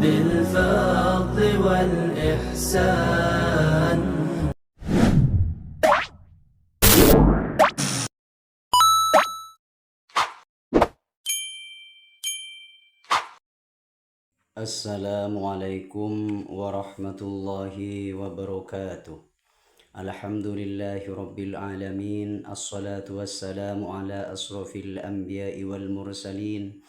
بالفضل والإحسان. Assalamualaikum warahmatullahi wabarakatuh. Alhamdulillahi rabbil alamin. Assalatu wassalamu ala asrafil anbiya'i wal mursalin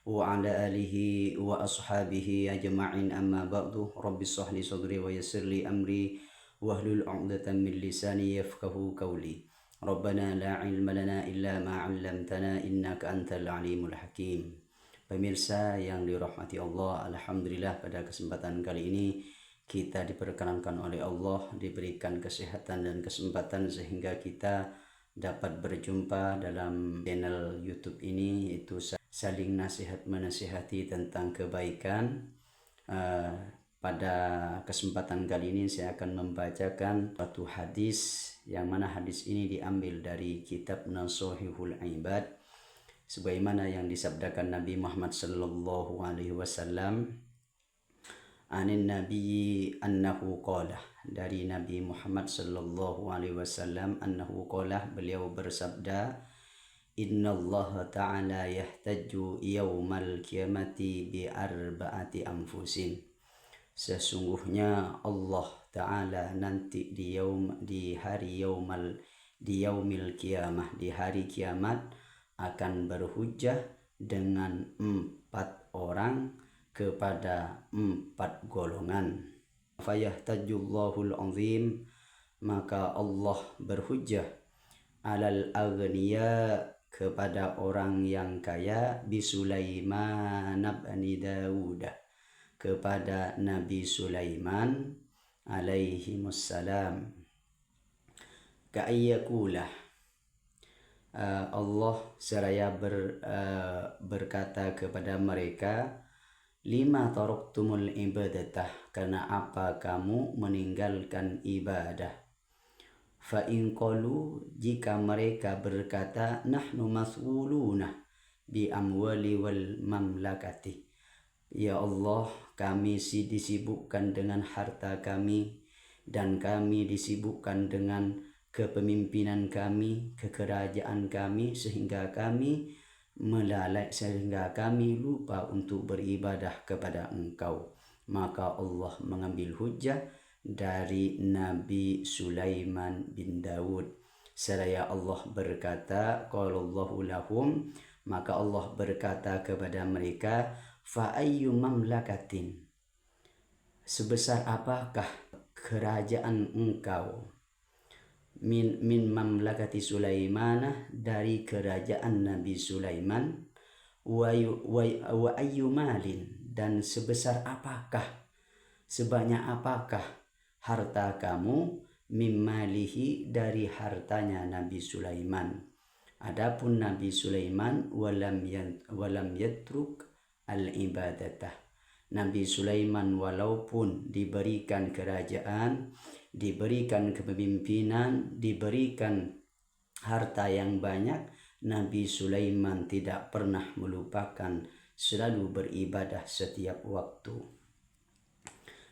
wa ala alihi wa ashabihi ajma'in, amma ba'du. Rabbi shrah li sadri wa yassir li amri wahlul 'uqdatam min lisani yafqahu qawli. Rabbana la ilma lana illa ma 'allamtana innaka antal alimul hakim. Pemirsa yang dirahmati Allah, alhamdulillah pada kesempatan kali ini kita diperkenankan oleh Allah, diberikan kesehatan dan kesempatan sehingga kita dapat berjumpa dalam channel YouTube ini, yaitu saling nasihat menasihati tentang kebaikan. Pada kesempatan kali ini saya akan membacakan suatu hadis, yang mana hadis ini diambil dari kitab Nashihul Ibad, sebagaimana yang disabdakan Nabi Muhammad sallallahu alaihi wasallam, anin nabi annahu qala, dari Nabi Muhammad sallallahu alaihi wasallam, annahu qala, beliau bersabda, innallaha ta'ala yahtaju yaumal qiyamati bi arba'ati anfusin, sesungguhnya Allah Ta'ala nanti di yaumil qiyamah, di hari kiamat, akan berhujjah dengan 4 orang kepada 4 golongan. Fayahtajullahul azim, maka Allah berhujjah alal aghniya, kepada orang yang kaya, bi Sulaiman bin Daud, kepada Nabi Sulaiman alaihimussalam, ka'ayyakulah, Allah seraya berkata kepada mereka, lima taraktumul ibadatah, karena apa kamu meninggalkan ibadah. Fa in qalu, jika mereka berkata, nahnu mas'uluna bi amwali wal mamlakati, ya Allah, kami disibukkan dengan harta kami, dan kami disibukkan dengan kepemimpinan kami, kekerajaan kami, sehingga kami melalai, sehingga kami lupa untuk beribadah kepada Engkau. Maka Allah mengambil hujjah dari Nabi Sulaiman bin Daud, seraya Allah berkata, qalallahu lahum, maka Allah berkata kepada mereka, fa ayyu mamlakatin, sebesar apakah kerajaan engkau, min mamlakati Sulaiman, dari kerajaan Nabi Sulaiman, wa ayyu malin, dan sebesar apakah, sebanyak apakah harta kamu, mimmalihi, dari hartanya Nabi Sulaiman. Adapun Nabi Sulaiman walam yatruk al-ibadatah, Nabi Sulaiman walaupun diberikan kerajaan, diberikan kepemimpinan, diberikan harta yang banyak, Nabi Sulaiman tidak pernah melupakan, selalu beribadah setiap waktu.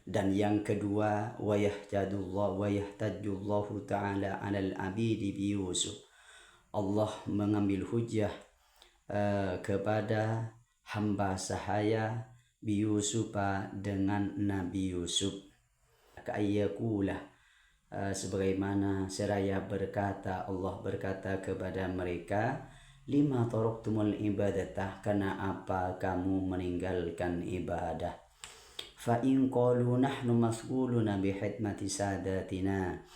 Dan yang kedua, wa yahtajullahu ta'ala 'alal abidi bi Yusuf, Allah mengambil hujjah kepada hamba sahaya bi Yusufa, dengan Nabi Yusuf, ka'ayyakulah, sebagaimana seraya berkata, Allah berkata kepada mereka, lima taraktumul ibadatah, karena apa kamu meninggalkan ibadah. Fa in qalu nahnu mas'uluna bi khidmati sadatina,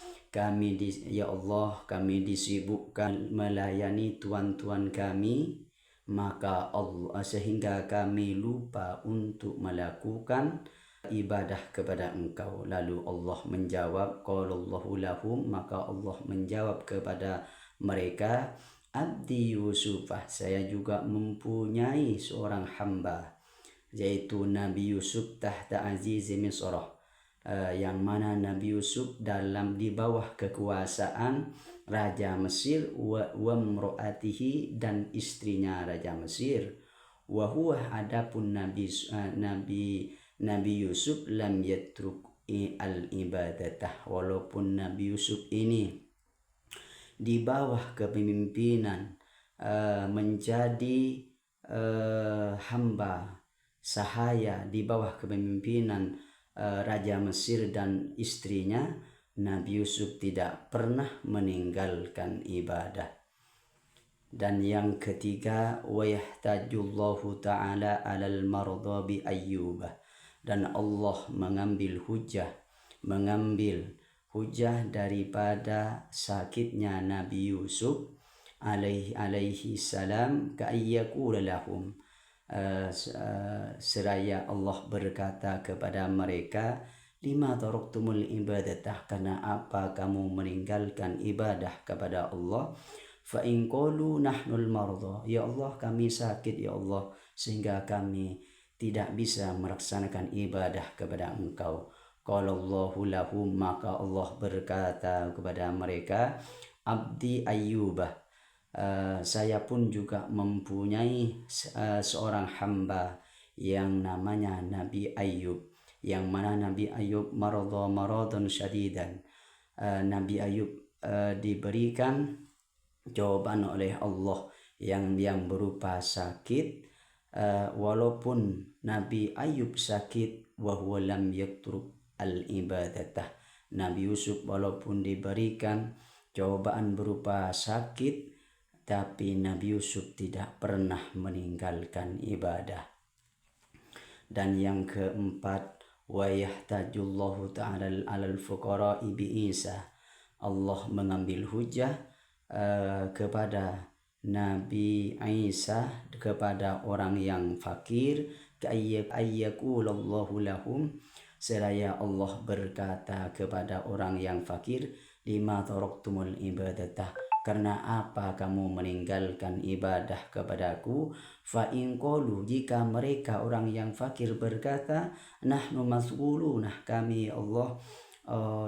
ya Allah, kami disibukkan melayani tuan-tuan kami, maka Allah, sehingga kami lupa untuk melakukan ibadah kepada Engkau. Lalu Allah menjawab, qalallahu lahum, maka Allah menjawab kepada mereka, abdi Yusufah, saya juga mempunyai seorang hamba, yaitu Nabi Yusuf tahta aziz Misrah, yang mana Nabi Yusuf di bawah kekuasaan Raja Mesir, wa mro'atihi, dan istrinya Raja Mesir, wa huwa, adapun Nabi Nabi Yusuf lam yatruk al-ibadatah, walaupun Nabi Yusuf ini di bawah kepemimpinan menjadi hamba sahaya di bawah kepemimpinan Raja Mesir dan istrinya, Nabi Yusuf tidak pernah meninggalkan ibadah. Dan yang ketiga, wa yahtajullahu ta'ala 'alal marda bi Ayyub, dan Allah mengambil hujah daripada sakitnya Nabi Yusuf alaihi salam, ka ayyakul lahum, seraya Allah berkata kepada mereka, lima taraktumul ibadatah, karena apa kamu meninggalkan ibadah kepada Allah. Fa in qalu nahnul marda, ya Allah kami sakit ya Allah sehingga kami tidak bisa melaksanakan ibadah kepada Engkau. Qala Allahu lahum, maka Allah berkata kepada mereka, abdi Ayyubah, saya pun juga mempunyai seorang hamba yang namanya Nabi Ayyub, yang mana Nabi Ayyub maradun syadidan. Nabi Ayyub diberikan jawaban oleh Allah yang berupa sakit, walaupun Nabi Ayyub sakit, wa huwa lam yatruk al-ibadatah. Nabi Yusuf walaupun diberikan cobaan berupa sakit, tapi Nabi Yusuf tidak pernah meninggalkan ibadah. Dan yang keempat, wa yahtajullahu ta'ala 'alal fuqara'i bi Isa, Allah mengambil hujah kepada Nabi Isa kepada orang yang fakir, ayyakulallahu lahum, seraya Allah berkata kepada orang yang fakir, lima taraktumul ibadatah, karena apa kamu meninggalkan ibadah kepadaku. Fa in qalu, jika mereka orang yang fakir berkata, nahnu masghulunah, kami Allah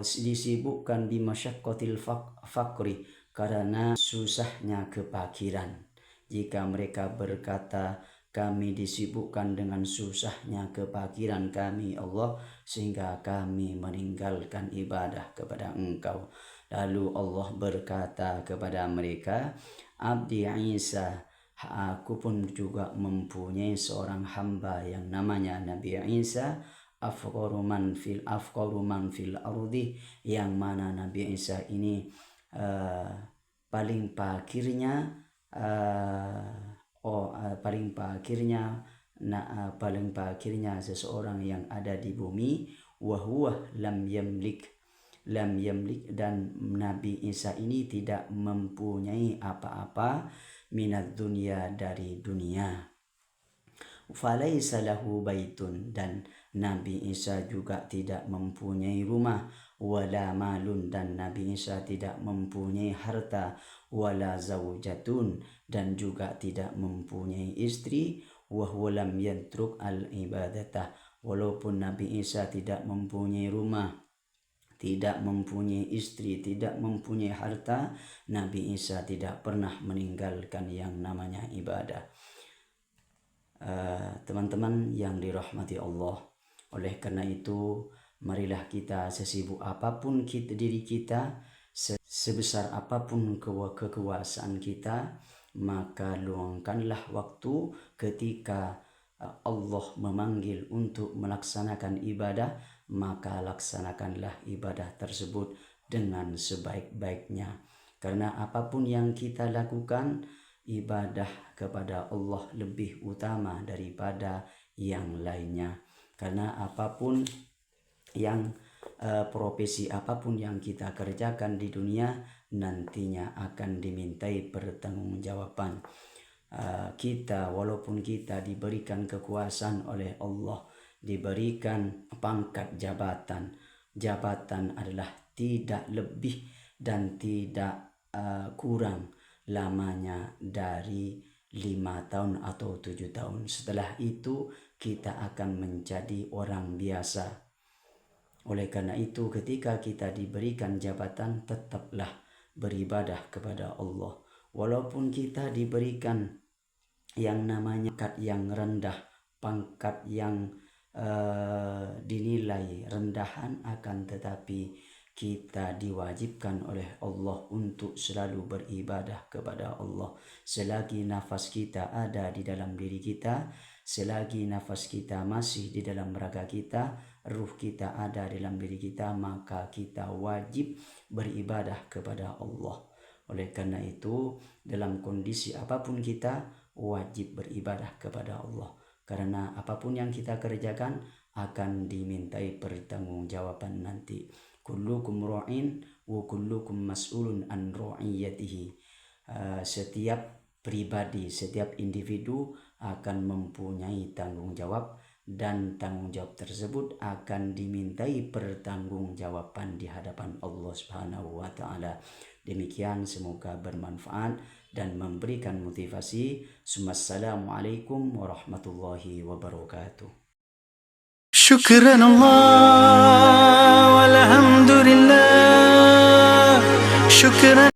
disibukkan bi masyaqqatil fakri, karena susahnya kefakiran. Jika mereka berkata, kami disibukkan dengan susahnya kefakiran kami Allah sehingga kami meninggalkan ibadah kepada Engkau. Lalu Allah berkata kepada mereka, abdi Isa, aku pun juga mempunyai seorang hamba yang namanya Nabi Isa, afqaru man fil ardi, yang mana Nabi Isa ini paling pakirnya seseorang yang ada di bumi, wa huwa lam yamlik, dan Nabi Isa ini tidak mempunyai apa-apa minad dunia, dari dunia. Falaisa lahu baitun, dan Nabi Isa juga tidak mempunyai rumah, wala malun, dan Nabi Isa tidak mempunyai harta, wala zaujatun, dan juga tidak mempunyai istri, wa huwa lam yatruk al ibadatah, walaupun Nabi Isa tidak mempunyai rumah, tidak mempunyai istri, tidak mempunyai harta, Nabi Isa tidak pernah meninggalkan yang namanya ibadah. Teman-teman yang dirahmati Allah, oleh karena itu marilah kita sesibuk apapun diri kita, sebesar apapun kekuasaan kita, maka luangkanlah waktu ketika Allah memanggil untuk melaksanakan ibadah, maka laksanakanlah ibadah tersebut dengan sebaik-baiknya. Karena apapun yang kita lakukan, ibadah kepada Allah lebih utama daripada yang lainnya. Karena apapun yang profesi apapun yang kita kerjakan di dunia, nantinya akan dimintai pertanggungjawaban. Kita walaupun kita diberikan kekuasaan oleh Allah, diberikan pangkat jabatan adalah tidak lebih dan tidak kurang lamanya dari 5 tahun atau 7 tahun. Setelah itu kita akan menjadi orang biasa. Oleh karena itu ketika kita diberikan jabatan, tetaplah beribadah kepada Allah. Walaupun kita diberikan yang namanya pangkat yang rendah, pangkat yang dicintai, rendahan, akan tetapi kita diwajibkan oleh Allah untuk selalu beribadah kepada Allah. Selagi nafas kita ada di dalam diri kita, selagi nafas kita masih di dalam raga kita, ruh kita ada di dalam diri kita, maka kita wajib beribadah kepada Allah. Oleh karena itu, dalam kondisi apapun kita wajib beribadah kepada Allah. Karena apapun yang kita kerjakan akan dimintai pertanggungjawaban nanti. Kullukum ra'in wa kullukum mas'ulun an ra'iyatihi. Setiap pribadi, setiap individu akan mempunyai tanggung jawab, dan tanggung jawab tersebut akan dimintai pertanggungjawaban di hadapan Allah Subhanahu wa taala. Demikian, semoga bermanfaat dan memberikan motivasi. Assalamualaikum warahmatullahi wabarakatuh. شكرا الله والحمد لله شكرا